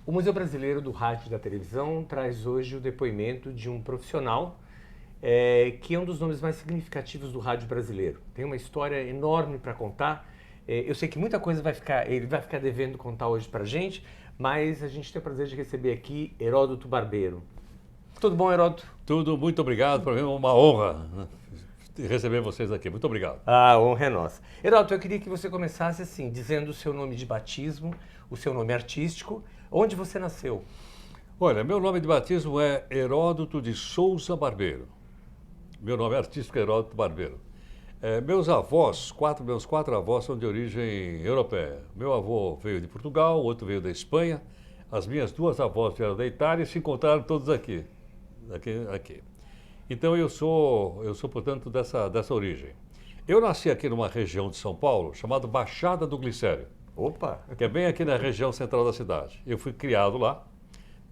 O Museu Brasileiro do Rádio e da Televisão traz hoje o depoimento de um profissional que é um dos nomes mais significativos do rádio brasileiro. Tem uma história enorme para contar. Eu sei que muita coisa ele vai ficar devendo contar hoje para a gente, mas a gente tem o prazer de receber aqui Heródoto Barbeiro. Tudo bom, Heródoto? Tudo, muito obrigado. Para mim é uma honra receber vocês aqui. Muito obrigado. A honra é nossa. Heródoto, eu queria que você começasse assim, dizendo o seu nome de batismo, o seu nome artístico, onde você nasceu. Olha, meu nome de batismo é Heródoto de Souza Barbeiro. Meu nome artístico é Heródoto Barbeiro. Meus quatro avós são de origem europeia. Meu avô veio de Portugal, o outro veio da Espanha. As minhas duas avós vieram da Itália e se encontraram todos aqui. Então eu sou portanto, dessa origem. Eu nasci aqui numa região de São Paulo chamada Baixada do Glicério. Opa! Que é bem aqui na região central da cidade. Eu fui criado lá.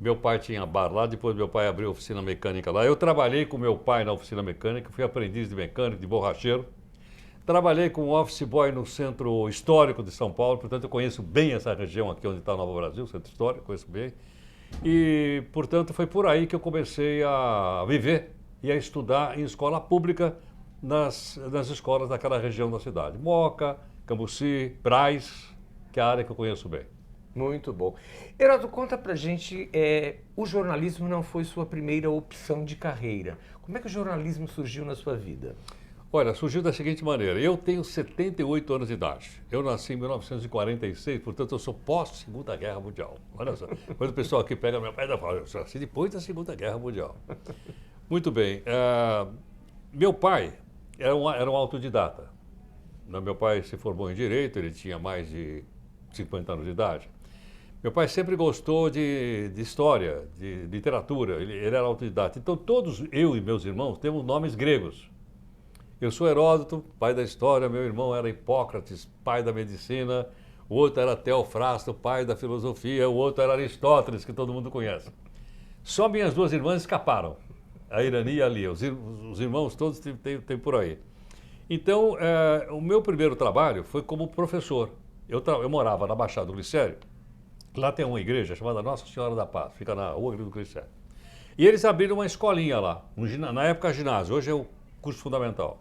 Meu pai tinha bar lá, depois meu pai abriu oficina mecânica lá. Eu trabalhei com meu pai na oficina mecânica, fui aprendiz de mecânico, de borracheiro. Trabalhei como office boy no centro histórico de São Paulo, portanto eu conheço bem essa região aqui onde está o Novo Brasil, centro histórico, conheço bem. E, portanto, foi por aí que eu comecei a viver e a estudar em escola pública nas escolas daquela região da cidade. Moca, Cambuci, Brás, que é a área que eu conheço bem. Muito bom. Heródoto, conta pra gente, o jornalismo não foi sua primeira opção de carreira. Como é que o jornalismo surgiu na sua vida? Olha, surgiu da seguinte maneira. Eu tenho 78 anos de idade. Eu nasci em 1946, portanto eu sou pós-Segunda Guerra Mundial. Olha só. Quando o pessoal aqui pega meu pé e fala, eu nasci depois da Segunda Guerra Mundial. Muito bem. Meu pai era um autodidata. Meu pai se formou em Direito, ele tinha mais de 50 anos de idade. Meu pai sempre gostou de história, de literatura, ele era autodidata. Então todos, eu e meus irmãos, temos nomes gregos. Eu sou Heródoto, pai da história, meu irmão era Hipócrates, pai da medicina, o outro era Teofrasto, pai da filosofia, o outro era Aristóteles, que todo mundo conhece. Só minhas duas irmãs escaparam, a Irani e a Lia, os irmãos todos tem por aí. Então, o meu primeiro trabalho foi como professor. Eu morava na Baixada do Glicério, lá tem uma igreja chamada Nossa Senhora da Paz, fica na Rua do Glicério. E eles abriram uma escolinha lá, na época ginásio, hoje é o curso fundamental.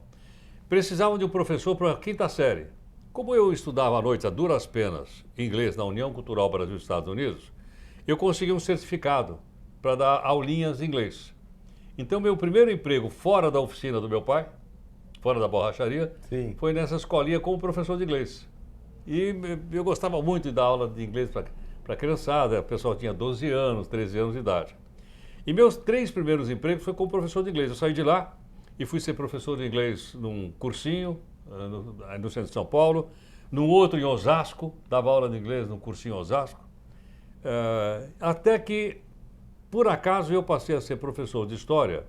Precisavam de um professor para a quinta série. Como eu estudava à noite a duras penas inglês na União Cultural Brasil e Estados Unidos, eu consegui um certificado para dar aulinhas de inglês. Então, meu primeiro emprego fora da oficina do meu pai, fora da borracharia, Sim. foi nessa escolinha como professor de inglês. E eu gostava muito de dar aula de inglês para a criançada, o pessoal tinha 12 anos, 13 anos de idade. E meus 3 primeiros empregos foi como professor de inglês. Eu saí de lá e fui ser professor de inglês num cursinho no centro de São Paulo, num outro em Osasco, dava aula de inglês num cursinho em Osasco, até que, por acaso, eu passei a ser professor de História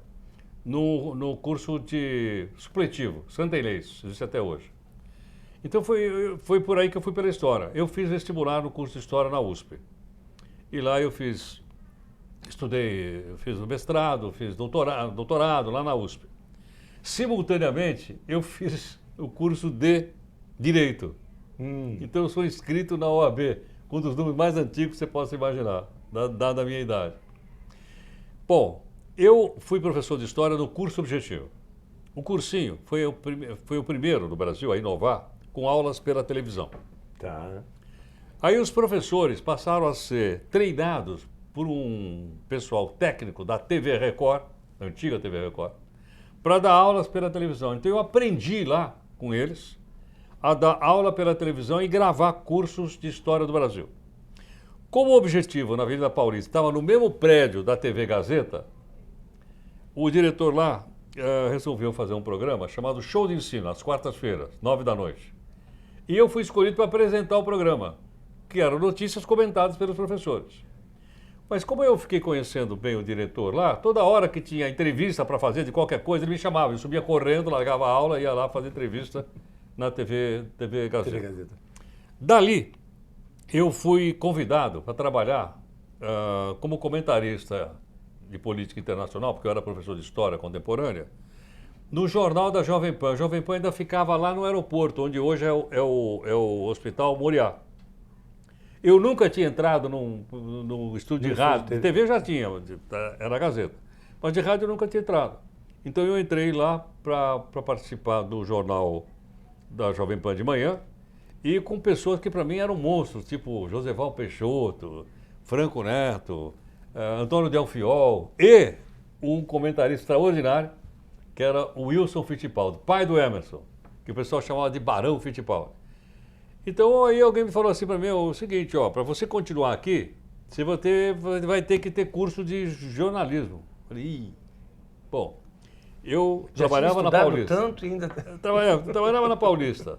no curso de supletivo, Santa Inês, existe até hoje. Então foi por aí que eu fui pela História. Eu fiz vestibular no curso de História na USP. E lá eu fiz o mestrado, fiz doutorado lá na USP. Simultaneamente, eu fiz o curso de Direito. Então eu sou inscrito na OAB, um dos números mais antigos que você possa imaginar, dada a minha idade. Bom, eu fui professor de História no curso objetivo. O cursinho foi o primeiro no Brasil a inovar com aulas pela televisão. Tá. Aí os professores passaram a ser treinados por um pessoal técnico da TV Record, a antiga TV Record, para dar aulas pela televisão. Então eu aprendi lá com eles a dar aula pela televisão e gravar cursos de História do Brasil. Como o objetivo na Avenida Paulista estava no mesmo prédio da TV Gazeta, o diretor lá resolveu fazer um programa chamado Show de Ensino, às quartas-feiras, 9 da noite. E eu fui escolhido para apresentar o programa, que eram notícias comentadas pelos professores. Mas como eu fiquei conhecendo bem o diretor lá, toda hora que tinha entrevista para fazer de qualquer coisa, ele me chamava. Eu subia correndo, largava a aula e ia lá fazer entrevista na TV Gazeta. Dali, eu fui convidado para trabalhar como comentarista de política internacional, porque eu era professor de história contemporânea, no jornal da Jovem Pan. A Jovem Pan ainda ficava lá no aeroporto, onde hoje é o Hospital Moriá. Eu nunca tinha entrado num estúdio de rádio. De TV já tinha, era a Gazeta. Mas de rádio eu nunca tinha entrado. Então eu entrei lá para participar do jornal da Jovem Pan de manhã e com pessoas que para mim eram monstros, tipo Joseval Peixoto, Franco Neto, Antônio Del Fiol e um comentarista extraordinário que era o Wilson Fittipaldi, pai do Emerson, que o pessoal chamava de Barão Fittipaldi. Então aí alguém me falou assim para mim, o seguinte, ó, para você continuar aqui, você vai ter que ter curso de jornalismo. Eu falei, ih, bom, eu Já trabalhava na Paulista. Tanto ainda... Trabalhava na Paulista.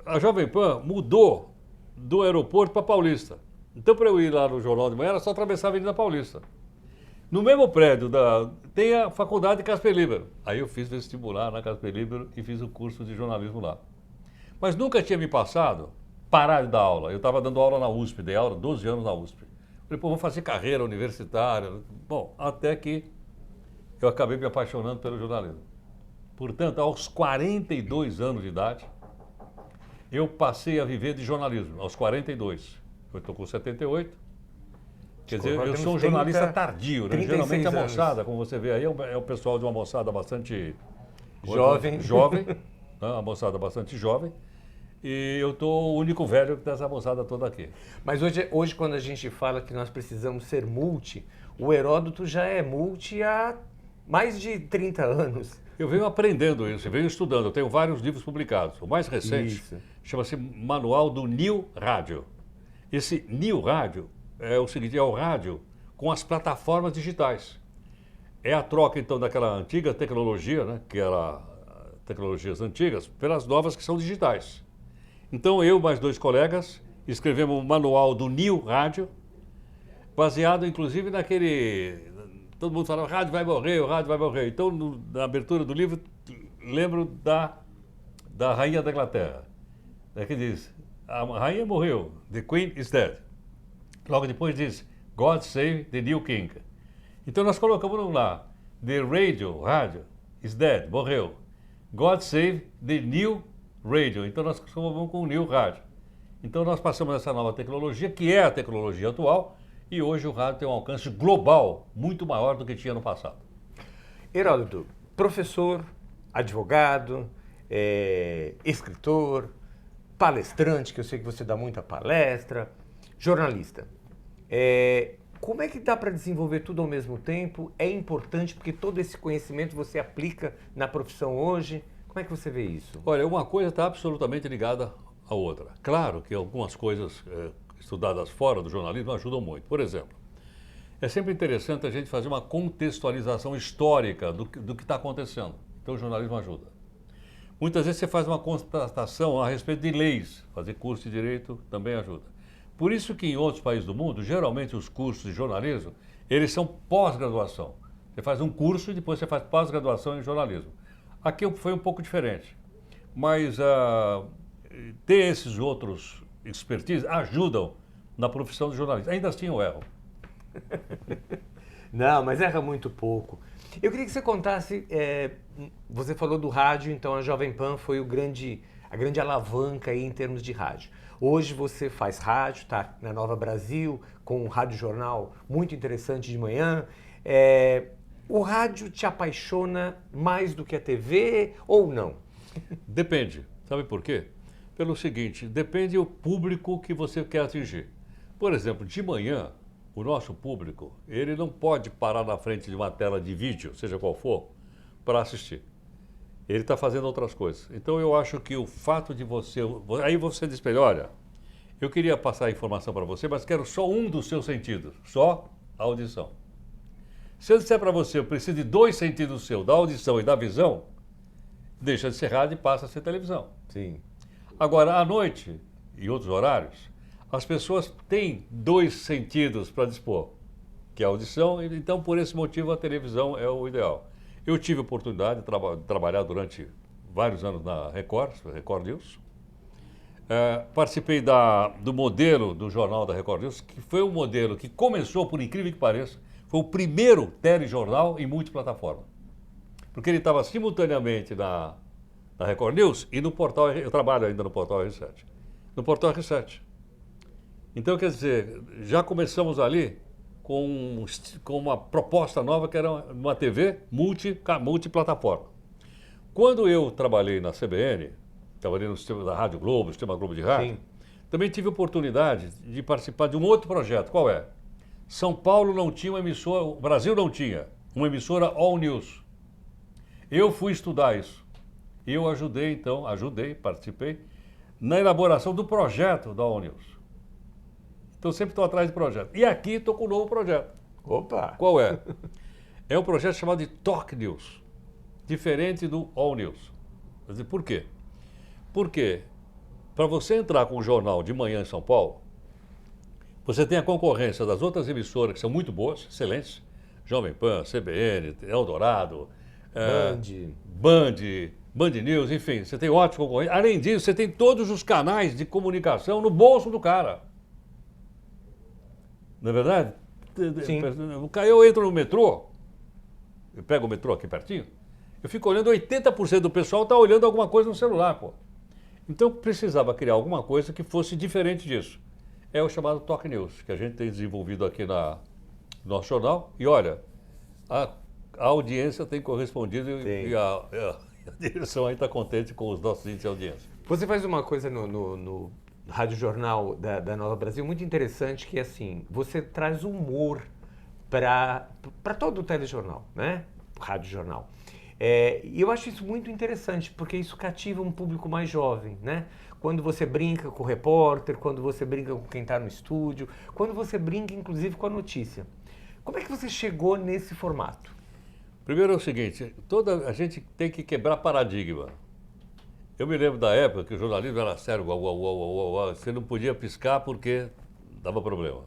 A Jovem Pan mudou do aeroporto para Paulista. Então, para eu ir lá no Jornal de Manhã, era só atravessar a Avenida Paulista. No mesmo prédio tem a faculdade Casper Libero. Aí eu fiz vestibular na Casper Libero e fiz o curso de jornalismo lá. Mas nunca tinha me passado parar de dar aula. Eu estava dando aula na USP, dei aula 12 anos na USP. Falei, pô, vou fazer carreira universitária. Bom, até que eu acabei me apaixonando pelo jornalismo. Portanto, aos 42 anos de idade, eu passei a viver de jornalismo, aos 42. Eu estou com 78. Quer dizer, eu sou um jornalista tardio, né? Geralmente a moçada, como você vê aí, é o pessoal de uma moçada bastante jovem, né? A moçada bastante jovem. E eu estou o único velho dessa moçada toda aqui. Mas hoje, quando a gente fala que nós precisamos ser multi, o Heródoto já é multi há mais de 30 anos. Eu venho aprendendo isso, eu venho estudando. Eu tenho vários livros publicados. O mais recente chama-se Manual do New Rádio. Esse New Rádio é o seguinte, é o rádio com as plataformas digitais. É a troca, então, daquela antiga tecnologia, né, que era tecnologias antigas, pelas novas que são digitais. Então, eu mais 2 colegas escrevemos um manual do New Rádio, baseado, inclusive, naquele... Todo mundo falava, o rádio vai morrer, o rádio vai morrer. Então, na abertura do livro, lembro da Rainha da Inglaterra, né, que diz, a rainha morreu, the Queen is dead. Logo depois diz, God save the new king. Então, nós colocamos lá, the rádio, is dead, morreu. God save the new radio. Então, nós colocamos com o new rádio. Então, nós passamos essa nova tecnologia, que é a tecnologia atual, e hoje o rádio tem um alcance global muito maior do que tinha no passado. Heródoto, professor, advogado, escritor, palestrante, que eu sei que você dá muita palestra, jornalista. Como é que dá para desenvolver tudo ao mesmo tempo? É importante porque todo esse conhecimento você aplica na profissão hoje. Como é que você vê isso? Olha, uma coisa está absolutamente ligada à outra. Claro que algumas coisas estudadas fora do jornalismo ajudam muito. Por exemplo, é sempre interessante a gente fazer uma contextualização histórica do que está acontecendo. Então o jornalismo ajuda. Muitas vezes você faz uma constatação a respeito de leis. Fazer curso de direito também ajuda. Por isso que em outros países do mundo, geralmente os cursos de jornalismo, eles são pós-graduação. Você faz um curso e depois você faz pós-graduação em jornalismo. Aqui foi um pouco diferente. Mas ter esses outros expertise ajudam na profissão de jornalista. Ainda assim eu erro. Não, mas erra muito pouco. Eu queria que você contasse, você falou do rádio, então a Jovem Pan foi a grande alavanca aí em termos de rádio. Hoje você faz rádio, está na Nova Brasil, com um rádio jornal muito interessante de manhã. O rádio te apaixona mais do que a TV ou não? Depende. Sabe por quê? Pelo seguinte, depende do público que você quer atingir. Por exemplo, de manhã, o nosso público, ele não pode parar na frente de uma tela de vídeo, seja qual for, para assistir. Ele está fazendo outras coisas. Então eu acho que o fato de você... Aí você diz para ele, olha, eu queria passar a informação para você, mas quero só um dos seus sentidos, só a audição. Se eu disser para você, eu preciso de 2 sentidos seus, da audição e da visão, deixa de ser rádio e passa a ser televisão. Sim. Agora, à noite e outros horários, as pessoas têm 2 sentidos para dispor, que é a audição, então por esse motivo a televisão é o ideal. Eu tive a oportunidade de trabalhar durante vários anos na Record News. Participei do modelo do jornal da Record News, que foi um modelo que começou, por incrível que pareça, foi o primeiro telejornal em multiplataforma. Porque ele estava simultaneamente na Record News e no portal, eu trabalho ainda no portal R7. No portal R7. Então, quer dizer, já começamos ali com uma proposta nova que era uma TV multiplataforma. Quando eu trabalhei na CBN, trabalhei no sistema da Rádio Globo, Sistema Globo de Rádio, Sim. também tive a oportunidade de participar de um outro projeto. Qual é? São Paulo não tinha uma emissora, o Brasil não tinha uma emissora All News. Eu fui estudar isso. Eu participei na elaboração do projeto da All News. Então sempre estou atrás de projeto. E aqui estou com um novo projeto. Opa! Qual é? É um projeto chamado de Talk News, diferente do All News. Quer dizer, por quê? Porque para você entrar com um jornal de manhã em São Paulo, você tem a concorrência das outras emissoras que são muito boas, excelentes, Jovem Pan, CBN, Eldorado, Band News, enfim, você tem ótimo concorrente. Além disso, você tem todos os canais de comunicação no bolso do cara. Não é verdade? Sim. Eu entro no metrô, eu pego o metrô aqui pertinho, eu fico olhando, 80% do pessoal está olhando alguma coisa no celular, pô. Então precisava criar alguma coisa que fosse diferente disso. É o chamado Talk News, que a gente tem desenvolvido aqui no nosso jornal. E olha, a audiência tem correspondido e a direção aí está contente com os nossos índices de audiência. Você faz uma coisa no Rádio Jornal da Nova Brasil muito interessante, que é assim, você traz humor para todo o telejornal, né? Rádio Jornal. E eu acho isso muito interessante, porque isso cativa um público mais jovem, né? Quando você brinca com o repórter, quando você brinca com quem está no estúdio, quando você brinca, inclusive, com a notícia. Como é que você chegou nesse formato? Primeiro é o seguinte, a gente tem que quebrar paradigma. Eu me lembro da época que o jornalismo era sério, você não podia piscar porque dava problema,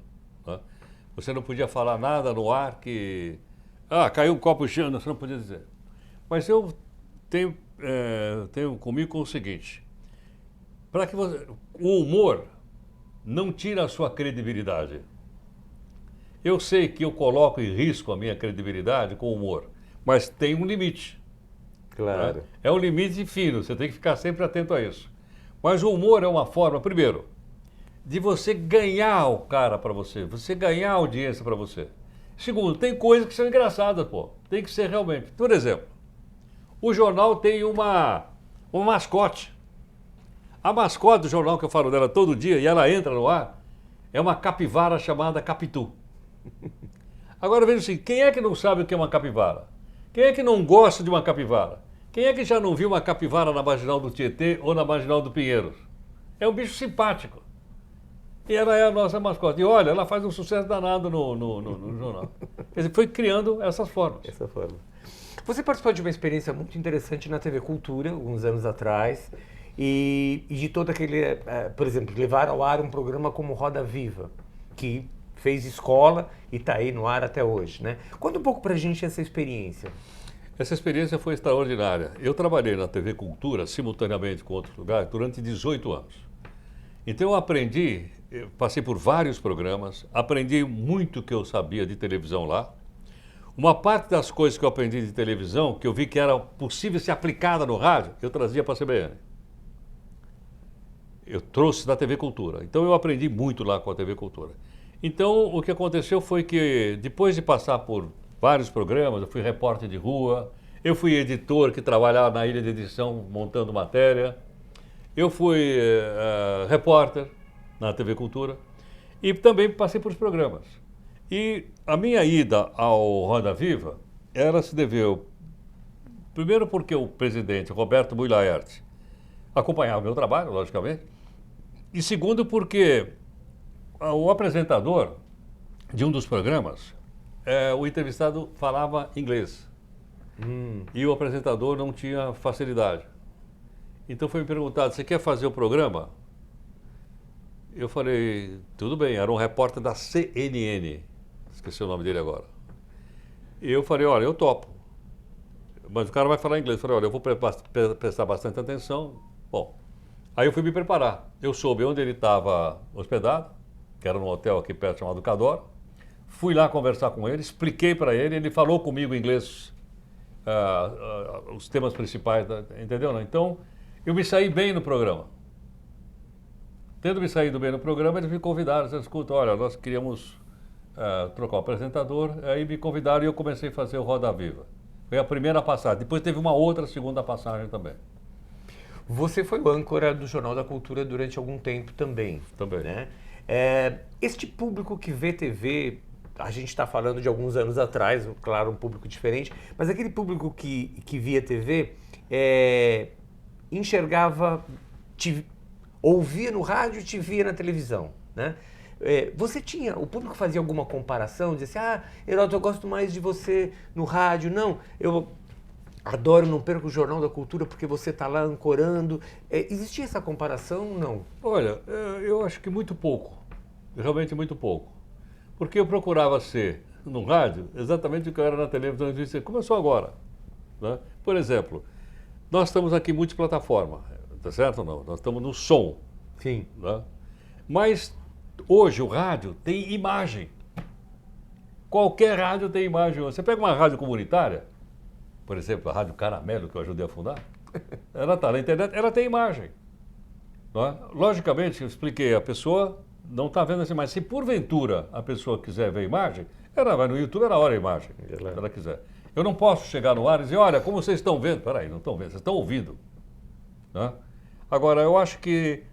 né? Você não podia falar nada no ar que... caiu um copo cheio, você não podia dizer. Mas eu tenho comigo o seguinte, para que o humor não tire a sua credibilidade. Eu sei que eu coloco em risco a minha credibilidade com o humor, mas tem um limite. Claro. Né? É um limite fino, você tem que ficar sempre atento a isso. Mas o humor é uma forma, primeiro, de você ganhar o cara para você ganhar a audiência para você. Segundo, tem coisas que são engraçadas, pô. Tem que ser realmente. Por exemplo, o jornal tem uma mascote. A mascote do jornal, que eu falo dela todo dia, e ela entra no ar, é uma capivara chamada Capitu. Agora veja assim, quem é que não sabe o que é uma capivara? Quem é que não gosta de uma capivara? Quem é que já não viu uma capivara na marginal do Tietê ou na marginal do Pinheiros? É um bicho simpático. E ela é a nossa mascote. E olha, ela faz um sucesso danado no jornal. Quer dizer, foi criando essas formas. Essa forma. Você participou de uma experiência muito interessante na TV Cultura, alguns anos atrás, e de todo aquele, por exemplo, levar ao ar um programa como Roda Viva, que fez escola e está aí no ar até hoje, né? Conta um pouco pra gente essa experiência. Essa experiência foi extraordinária. Eu trabalhei na TV Cultura, simultaneamente com outros lugares, durante 18 anos. Então eu passei por vários programas, aprendi muito que eu sabia de televisão lá. Uma parte das coisas que eu aprendi de televisão, que eu vi que era possível ser aplicada no rádio, eu trazia para a CBN. Eu trouxe da TV Cultura. Então eu aprendi muito lá com a TV Cultura. Então o que aconteceu foi que depois de passar por vários programas, eu fui repórter de rua, eu fui editor que trabalhava na ilha de edição montando matéria, eu fui repórter na TV Cultura e também passei por os programas. E a minha ida ao Roda Viva, ela se deveu, primeiro porque o presidente Roberto Bui Laerte acompanhava o meu trabalho, logicamente, e segundo porque o apresentador de um dos programas, o entrevistado falava inglês e o apresentador não tinha facilidade. Então foi me perguntado, você quer fazer o programa? Eu falei, tudo bem, era um repórter da CNN, esqueci o nome dele agora. E eu falei, olha, eu topo, mas o cara vai falar inglês. Eu falei, olha, eu vou prestar bastante atenção. Bom, aí eu fui me preparar. Eu soube onde ele estava hospedado, que era num hotel aqui perto chamado Cador. Fui lá conversar com ele, expliquei para ele, ele falou comigo em inglês os temas principais, entendeu? Então, eu me saí bem no programa. Tendo me saído bem no programa, eles me convidaram, disseram, escuta, olha, nós queríamos trocar o apresentador, aí me convidaram e eu comecei a fazer o Roda Viva. Foi a primeira passagem, depois teve uma outra segunda passagem também. Você foi o âncora do Jornal da Cultura durante algum tempo também. Também. Né? Este público que vê TV, a gente está falando de alguns anos atrás, claro, um público diferente, mas aquele público que via TV enxergava, ouvia no rádio e te via na televisão, né? O público fazia alguma comparação, dizia assim, Heródoto, eu gosto mais de você no rádio. Não, eu adoro, não perco o Jornal da Cultura porque você está lá ancorando. Existia essa comparação? Não? Olha, eu acho que muito pouco, realmente muito pouco. Porque eu procurava ser, no rádio, exatamente o que eu era na televisão. Começou agora. Né? Por exemplo, nós estamos aqui multiplataforma, tá certo ou não? Nós estamos no som. Sim. Né? Mas hoje o rádio tem imagem. Qualquer rádio tem imagem. Você pega uma rádio comunitária, por exemplo, a Rádio Caramelo, que eu ajudei a fundar, ela está na internet, ela tem imagem. Não é? Logicamente, eu expliquei, a pessoa não está vendo assim, mas se porventura a pessoa quiser ver a imagem, ela vai no YouTube, ela olha a imagem, se ela quiser. Eu não posso chegar no ar e dizer, olha, como vocês estão vendo? Peraí, não estão vendo, vocês estão ouvindo. Não é? Agora, eu acho que,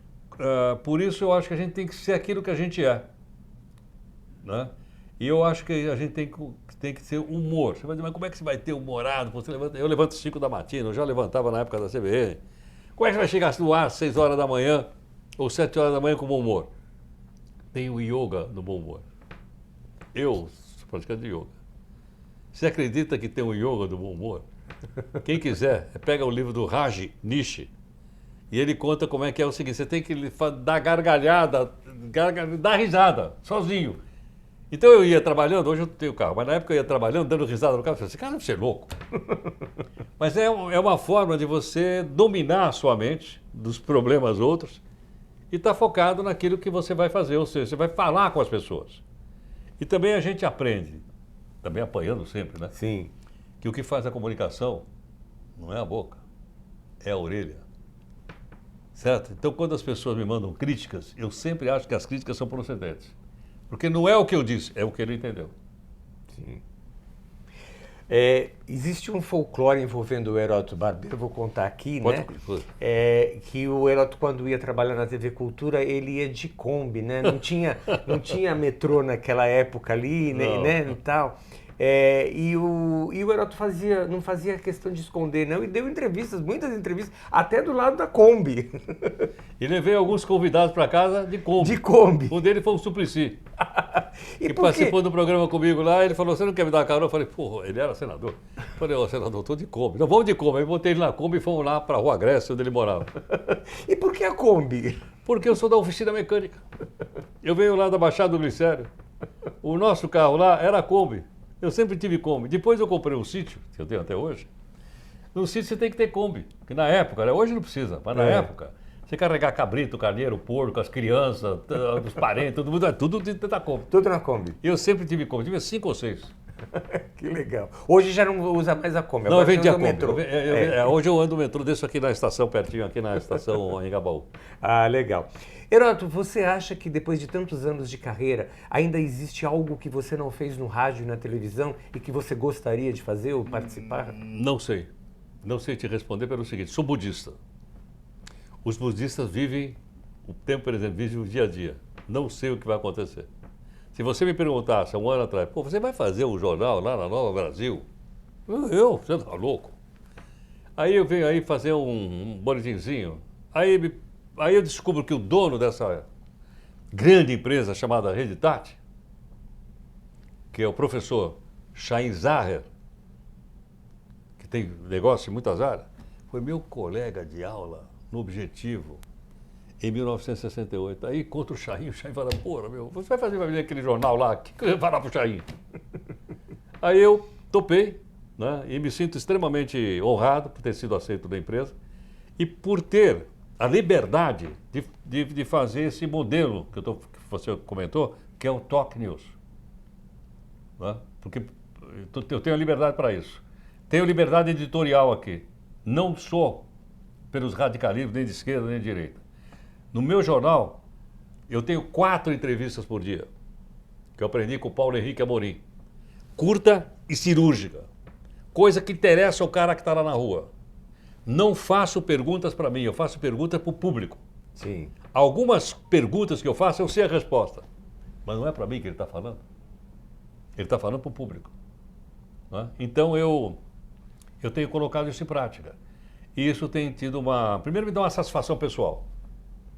por isso eu acho que a gente tem que ser aquilo que a gente é. Né? E eu acho que a gente tem que ter humor. Você vai dizer, mas como é que você vai ter humorado? Eu levanto às 5 da matina, eu já levantava na época da CBN. Como é que você vai chegar no ar às 6 horas da manhã ou 7 horas da manhã com bom humor? Tem o yoga no bom humor. Eu sou praticante de yoga. Você acredita que tem um yoga do bom humor? Quem quiser, pega o livro do Raj Nishi e ele conta como é que é o seguinte, você tem que dar gargalhada, dar risada, sozinho. Então eu ia trabalhando, hoje eu tenho carro, mas na época eu ia trabalhando, dando risada no carro, eu falei, esse cara deve ser louco. Mas é uma forma de você dominar a sua mente dos problemas outros e estar focado naquilo que você vai fazer, ou seja, você vai falar com as pessoas. E também a gente aprende, também apanhando sempre, né? Sim. Que o que faz a comunicação não é a boca, é a orelha. Certo? Então quando as pessoas me mandam críticas, eu sempre acho que as críticas são procedentes. Porque não é o que eu disse, é o que ele entendeu. Sim. Existe um folclore envolvendo o Heródoto Barbeiro, vou contar aqui, né? Que o Heródoto, quando ia trabalhar na TV Cultura, ele ia de Kombi, né? Não tinha metrô naquela época ali, né? E tal. E o Heródoto não fazia questão de esconder, não, e deu entrevistas, muitas entrevistas, até do lado da Kombi. E levei alguns convidados para casa de Kombi. De Kombi. Um deles foi o Suplicy. E que participou do programa comigo lá, ele falou, você não quer me dar carona? Eu falei, porra, ele era senador. Eu falei, senador, estou de Kombi. Não, vamos de Kombi. Aí botei ele na Kombi e fomos lá para a Rua Grécia, onde ele morava. E por que a Kombi? Porque eu sou da oficina mecânica. Eu venho lá da Baixada do Glicério. O nosso carro lá era a Kombi. Eu sempre tive Kombi. Depois eu comprei um sítio, que eu tenho até hoje. No sítio você tem que ter Kombi. Porque na época, né? Hoje não precisa, mas na época, você carregar cabrito, carneiro, porco, as crianças, os parentes, todo mundo, tudo dentro da Kombi. Tudo na Kombi. Eu sempre tive Kombi, tive 5 ou 6. Que legal. Hoje já não usa mais a Kombi. Não, eu vendi a Kombi. Metrô. Hoje eu ando no metrô, desço aqui na estação, pertinho, aqui na estação Engabaú. Ah, legal. Heródoto, você acha que depois de tantos anos de carreira, ainda existe algo que você não fez no rádio e na televisão e que você gostaria de fazer ou participar? Não sei. Não sei te responder pelo seguinte, sou budista. Os budistas vivem o tempo presente, vivem o dia a dia. Não sei o que vai acontecer. Se você me perguntasse há um ano atrás, pô, você vai fazer um jornal lá na Nova Brasil? Você tá louco? Aí eu venho aí fazer um boletinzinho. Aí eu descubro que o dono dessa grande empresa chamada Rede Tati, que é o professor Chaim Zaher, que tem negócio em muitas áreas, foi meu colega de aula no Objetivo em 1968. Aí contra o Chaim fala, porra, você vai fazer aquele jornal lá, o que eu ia falar pro Chaim? Aí eu topei, né, e me sinto extremamente honrado por ter sido aceito da empresa e por ter a liberdade de fazer esse modelo que você comentou, que é o Talk News. Né? Porque eu tenho a liberdade para isso. Tenho liberdade editorial aqui. Não sou pelos radicalismos, nem de esquerda, nem de direita. No meu jornal, Eu tenho 4 entrevistas por dia, que eu aprendi com o Paulo Henrique Amorim. Curta e cirúrgica. Coisa que interessa ao cara que está lá na rua. Não faço perguntas para mim, eu faço perguntas para o público. Sim. Algumas perguntas que eu faço, eu sei a resposta. Mas não é para mim que ele está falando. Ele está falando para o público. Né? Então eu tenho colocado isso em prática. E isso tem tido uma... Primeiro me dá uma satisfação pessoal.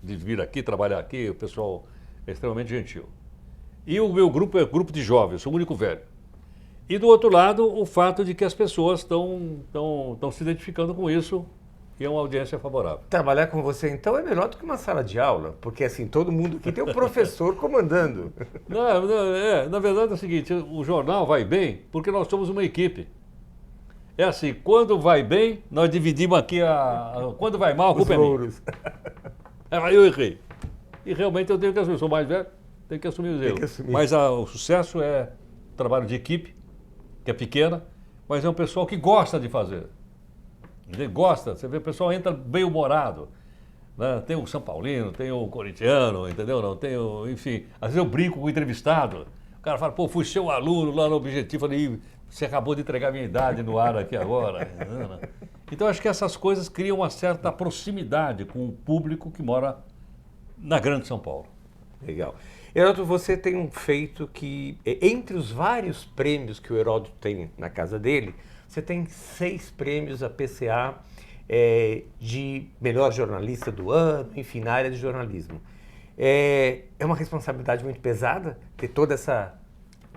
De vir aqui, trabalhar aqui, o pessoal é extremamente gentil. E o meu grupo é um grupo de jovens, sou o único velho. E do outro lado, o fato de que as pessoas estão se identificando com isso e é uma audiência favorável. Trabalhar com você, então, é melhor do que uma sala de aula, porque, assim, todo mundo aqui tem um professor comandando. Na verdade é o seguinte, o jornal vai bem porque nós somos uma equipe. É assim, quando vai bem, nós dividimos aqui quando vai mal, a culpa é minha. Eu errei. E realmente eu tenho que assumir, sou mais velho, tenho que assumir os erros. Mas o sucesso é trabalho de equipe, que é pequena, mas é um pessoal que gosta de fazer. Ele gosta, você vê, o pessoal entra bem humorado. Né? Tem o São Paulino, tem o corintiano, entendeu? Não, tem o, enfim, às vezes eu brinco com o entrevistado. O cara fala, pô, fui seu aluno lá no Objetivo, falei, você acabou de entregar minha idade no ar aqui agora. Então acho que essas coisas criam uma certa proximidade com o público que mora na Grande São Paulo. Legal. Heródoto, você tem um feito que, entre os vários prêmios que o Heródoto tem na casa dele, você tem 6 prêmios a PCA de melhor jornalista do ano, enfim, na área de jornalismo. É uma responsabilidade muito pesada ter toda essa...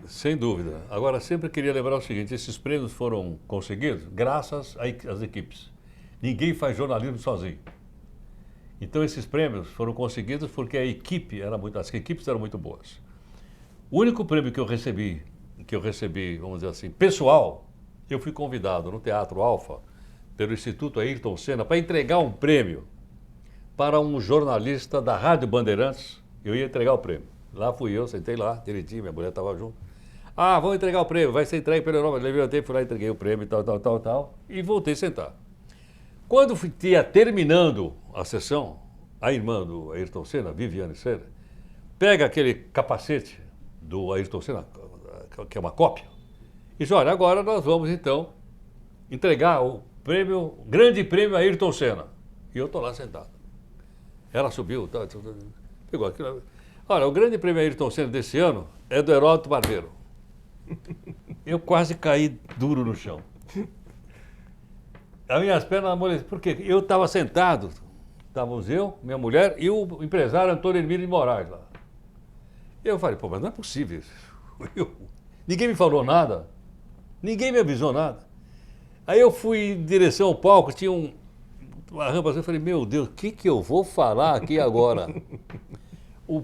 Sem dúvida. Agora, sempre queria lembrar o seguinte, esses prêmios foram conseguidos graças às equipes. Ninguém faz jornalismo sozinho. Então, esses prêmios foram conseguidos porque as equipes eram muito boas. O único prêmio que eu recebi, vamos dizer assim, pessoal, eu fui convidado no Teatro Alfa, pelo Instituto Ayrton Senna, para entregar um prêmio para um jornalista da Rádio Bandeirantes. Eu ia entregar o prêmio. Lá fui eu, sentei lá, direitinho, minha mulher estava junto. Ah, vamos entregar o prêmio, vai ser entregue pelo nome. Eu levantei, fui lá, entreguei o prêmio, tal, e voltei a sentar. Quando ia terminando a sessão, a irmã do Ayrton Senna, Viviane Senna, pega aquele capacete do Ayrton Senna, que é uma cópia, e diz, olha, agora nós vamos então entregar o prêmio, grande prêmio Ayrton Senna. E eu estou lá sentado. Ela subiu, pegou aquilo. Olha, o grande prêmio Ayrton Senna desse ano é do Heródoto Barbeiro. Eu quase caí duro no chão. As minhas pernas amoleciam, porque eu estava sentado, estávamos eu, minha mulher e o empresário Antônio Hermílio de Moraes lá. Eu falei, pô, mas não é possível isso. Ninguém me falou nada, ninguém me avisou nada. Aí eu fui em direção ao palco, tinha uma rampa assim, eu falei, meu Deus, o que eu vou falar aqui agora? O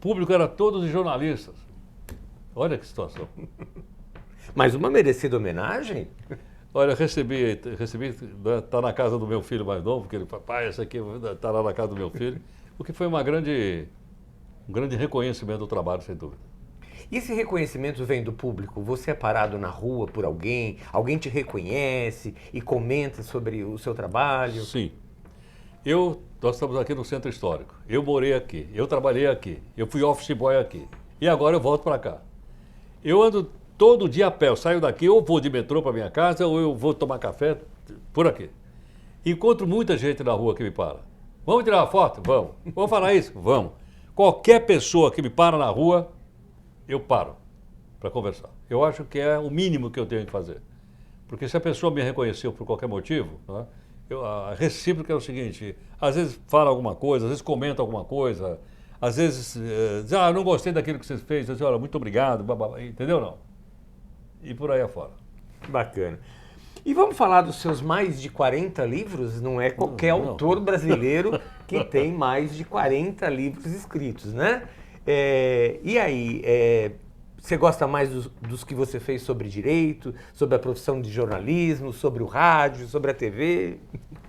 público era todos de jornalistas. Olha que situação. Mas uma merecida homenagem? Olha, recebi, está na casa do meu filho mais novo, que ele fala, pai, essa aqui está lá na casa do meu filho, o que foi um grande reconhecimento do trabalho, sem dúvida. E esse reconhecimento vem do público? Você é parado na rua por alguém te reconhece e comenta sobre o seu trabalho? Sim. Nós estamos aqui no Centro Histórico, eu morei aqui, eu trabalhei aqui, eu fui office boy aqui, e agora eu volto para cá. Eu ando todo dia a pé, eu saio daqui, ou vou de metrô para minha casa, ou eu vou tomar café por aqui. Encontro muita gente na rua que me para. Vamos tirar uma foto? Vamos. Vamos falar isso? Vamos. Qualquer pessoa que me para na rua, eu paro para conversar. Eu acho que é o mínimo que eu tenho que fazer. Porque se a pessoa me reconheceu por qualquer motivo, né, a recíproca é o seguinte, às vezes fala alguma coisa, às vezes comenta alguma coisa, às vezes diz, não gostei daquilo que você fez, eu diz, olha, muito obrigado, entendeu não? E por aí afora. Bacana. E vamos falar dos seus mais de 40 livros? Não é qualquer autor brasileiro que tem mais de 40 livros escritos, né? E aí, você gosta mais dos que você fez sobre direito, sobre a profissão de jornalismo, sobre o rádio, sobre a TV?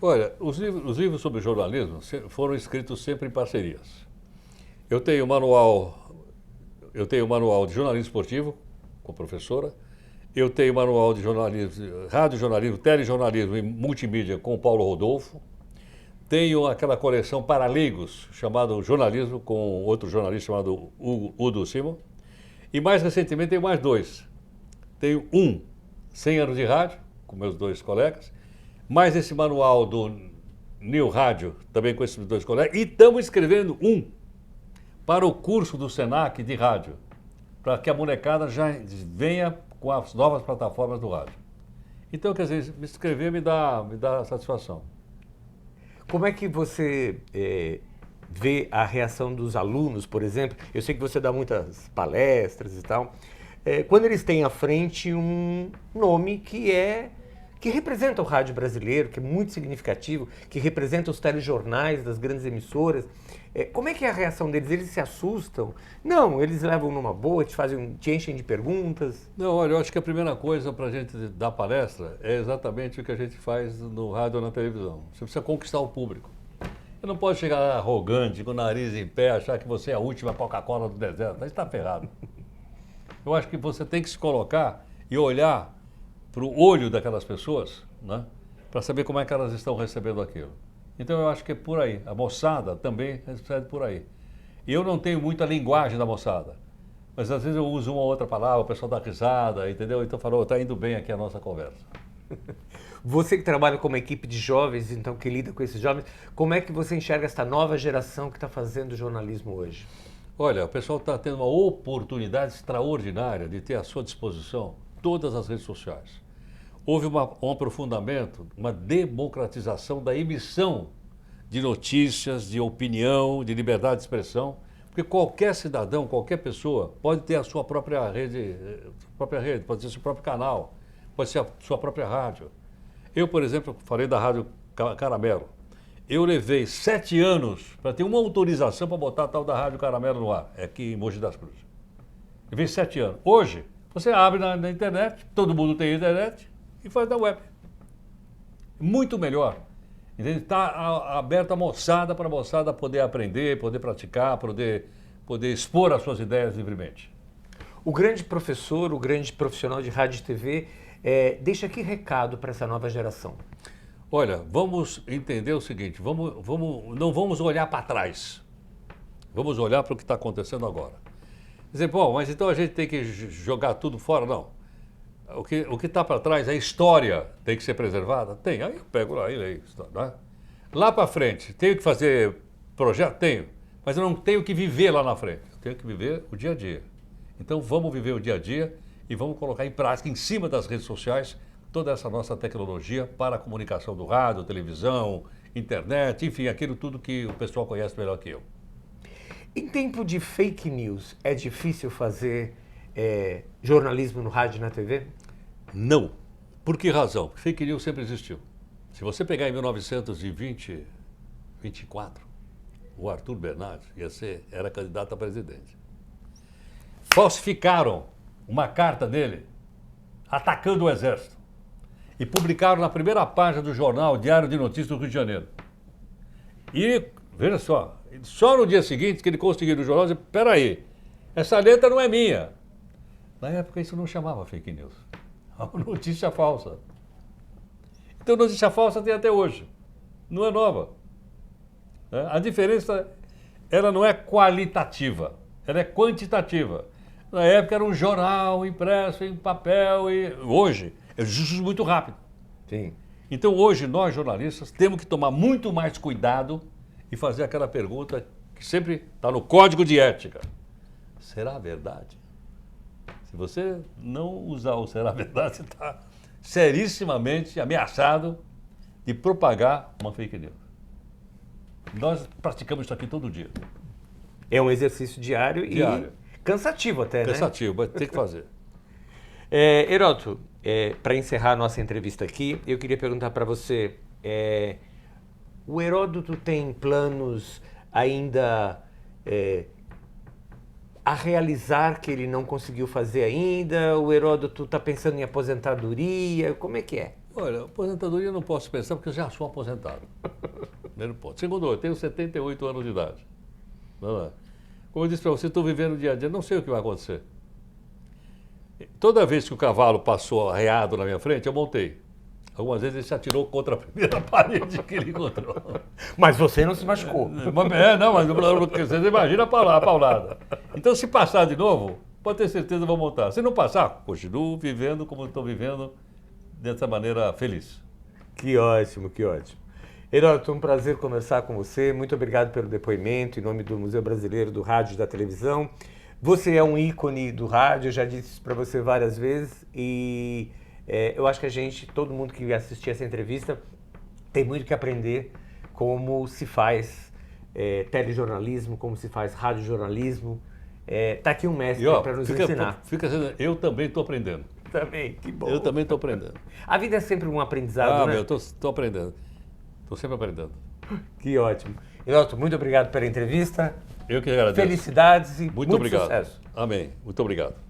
Olha, os livros sobre jornalismo foram escritos sempre em parcerias. Eu tenho um manual de jornalismo esportivo, com a professora. Eu tenho manual de jornalismo, rádio jornalismo, telejornalismo e multimídia com o Paulo Rodolfo. Tenho aquela coleção para leigos, chamado Jornalismo, com outro jornalista chamado Udo Simon. E mais recentemente tenho mais dois. Tenho 100 anos de rádio, com meus dois colegas, mais esse manual do New Rádio, também com esses dois colegas, e estamos escrevendo para o curso do Senac de rádio, para que a molecada já venha com as novas plataformas do rádio. Então, quer dizer, me escrever me dá satisfação. Como é que você vê a reação dos alunos, por exemplo? Eu sei que você dá muitas palestras e tal. Quando eles têm à frente um nome que representa o rádio brasileiro, que é muito significativo, que representa os telejornais das grandes emissoras. Como é que é a reação deles? Eles se assustam? Não, eles levam numa boa, te enchem de perguntas? Não, olha, eu acho que a primeira coisa para a gente dar palestra é exatamente o que a gente faz no rádio ou na televisão. Você precisa conquistar o público. Você não pode chegar arrogante, com o nariz em pé, achar que você é a última Coca-Cola do deserto. Aí está ferrado. Eu acho que você tem que se colocar e olhar para o olho daquelas pessoas, né, para saber como é que elas estão recebendo aquilo. Então eu acho que é por aí. A moçada também recebe por aí. E eu não tenho muita linguagem da moçada, mas às vezes eu uso uma ou outra palavra, o pessoal dá risada, entendeu? Então falou, está indo bem aqui a nossa conversa. Você que trabalha com uma equipe de jovens, então que lida com esses jovens, como é que você enxerga essa nova geração que está fazendo jornalismo hoje? Olha, o pessoal está tendo uma oportunidade extraordinária de ter à sua disposição todas as redes sociais. Houve um aprofundamento, uma democratização da emissão de notícias, de opinião, de liberdade de expressão, porque qualquer cidadão, qualquer pessoa pode ter a sua própria rede, pode ter seu próprio canal, pode ser a sua própria rádio. Eu, por exemplo, falei da Rádio Caramelo. Eu levei 7 anos para ter uma autorização para botar a tal da Rádio Caramelo no ar, aqui em Mogi das Cruzes. Levei 7 anos. Hoje, você abre na internet, todo mundo tem internet, e faz da web. Muito melhor. Está aberta a moçada para a moçada poder aprender, poder praticar, poder expor as suas ideias livremente. O grande professor, o grande profissional de rádio e TV, deixa aqui recado para essa nova geração. Olha, vamos entender o seguinte, não vamos olhar para trás. Vamos olhar para o que está acontecendo agora. Dizer, bom, mas então a gente tem que jogar tudo fora? Não. O que está para trás, a história tem que ser preservada? Tem. Aí eu pego lá e leio. Né? Lá para frente, tenho que fazer projeto? Tenho. Mas eu não tenho que viver lá na frente. Eu tenho que viver o dia a dia. Então vamos viver o dia a dia e vamos colocar em prática, em cima das redes sociais, toda essa nossa tecnologia para a comunicação do rádio, televisão, internet, enfim, aquilo tudo que o pessoal conhece melhor que eu. Em tempo de fake news, é difícil fazer jornalismo no rádio e na TV? Não. Por que razão? Fake news sempre existiu. Se você pegar em 1924, o Arthur Bernardes era candidato a presidente. Falsificaram uma carta dele atacando o exército e publicaram na primeira página do jornal Diário de Notícias do Rio de Janeiro. E, veja só no dia seguinte que ele conseguiu no jornal dizer, peraí, essa letra não é minha. Na época isso não chamava fake news, é uma notícia falsa. Então notícia falsa tem até hoje, não é nova. A diferença, ela não é qualitativa, ela é quantitativa. Na época era um jornal impresso em papel e hoje é muito rápido. Sim. Então hoje nós jornalistas temos que tomar muito mais cuidado e fazer aquela pergunta que sempre está no código de ética. Será verdade? Se você não usar o será verdade, você está serissimamente ameaçado de propagar uma fake news. Nós praticamos isso aqui todo dia. É um exercício diário. E cansativo até, né? Cansativo, mas tem que fazer. Heródoto, para encerrar a nossa entrevista aqui, eu queria perguntar para você, o Heródoto tem planos ainda a realizar que ele não conseguiu fazer ainda? O Heródoto está pensando em aposentadoria? Como é que é? Olha, aposentadoria eu não posso pensar porque eu já sou aposentado. Primeiro ponto. Segundo, eu tenho 78 anos de idade. Não é? Como eu disse para você, estou vivendo o dia a dia, não sei o que vai acontecer. Toda vez que o cavalo passou arreado na minha frente, eu montei. Algumas vezes ele se atirou contra a primeira parede que ele encontrou. Mas você não se machucou. Não, mas você imagina a paulada. Então, se passar de novo, pode ter certeza que vou montar. Se não passar, continuo vivendo como estou vivendo, dessa maneira feliz. Que ótimo, que ótimo. Heródoto, um prazer conversar com você. Muito obrigado pelo depoimento em nome do Museu Brasileiro do Rádio e da Televisão. Você é um ícone do rádio, eu já disse isso para você várias vezes e eu acho que todo mundo que assistir essa entrevista tem muito que aprender como se faz telejornalismo, como se faz radiojornalismo. Tá aqui um mestre para nos ensinar. Eu também estou aprendendo. Também, que bom. Eu também estou aprendendo. A vida é sempre um aprendizado, né? Eu estou aprendendo. Estou sempre aprendendo. Que ótimo. Heródoto, muito obrigado pela entrevista. Eu que agradeço. Felicidades e muito muito obrigado. sucesso. Amém. Muito obrigado.